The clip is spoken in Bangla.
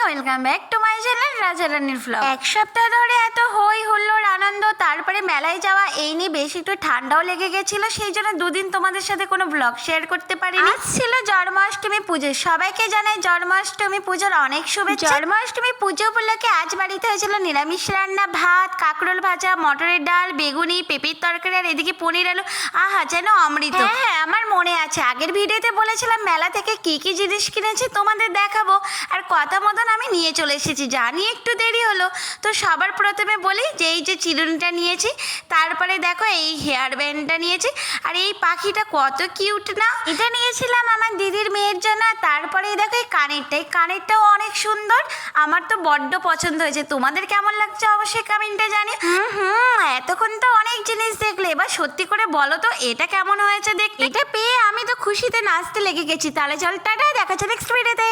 Welcome back to my channel রাজারানীর ব্লগ। এক সপ্তাহ ধরে এত হই হুল্লোড় আনন্দ, তারপরে মেলায় যাওয়া, এই নিয়ে বেশ একটু ঠান্ডাও লেগে গেছিল, সেই জন্য দুদিন তোমাদের সাথে কোনো ব্লগ শেয়ার করতে পারিনি। আজ ছিল জন্মাষ্টমী পুজো, সবাইকে জানাই জন্মাষ্টমী পুজোর অনেক শুভেচ্ছা। জন্মাষ্টমী পুজো উপলক্ষে আজ বাড়িতে হয়েছিল নিরামিষ রান্না, ভাত, কাঁকরোল ভাজা, মটরের ডাল, বেগুনি, পেঁপের তরকারি, আর এদিকে পনির আলু। আহা, যেন অমৃত। হ্যাঁ, আমার মনে আছে আগের ভিডিওতে বলেছিলাম মেলা থেকে কি কি জিনিস কিনেছি তোমাদের দেখাবো, আর কথা মতন আমি নিয়ে চলে এসেছি। জানি একটু দেরি হলো, তো সবার প্রথমে বলি যে এই যে চিরুনিটা নিয়েছি, তারপরে দেখো এই হেয়ার ব্যান্ডটা নিয়েছি, আর এই পাখিটা কত কিউট না, এটা নিয়েছিলাম আমার দিদির মেয়ের জন্য। তারপরে দেখো এই কানেরটাও অনেক সুন্দর, আমার তো বড্ড পছন্দ হয়েছে। তোমাদের কেমন লাগছে অবশ্যই কমেন্টে জানি। এতক্ষণ তো অনেক জিনিস দেখলে, এবার সত্যি করে বলো তো এটা কেমন হয়েছে দেখতে। এটা পেয়ে আমি তো খুশিতে নাচতে লেগে গেছি। তাহলে চল টাটা, দেখা যাচ্ছে নেক্সট ভিডিওতে।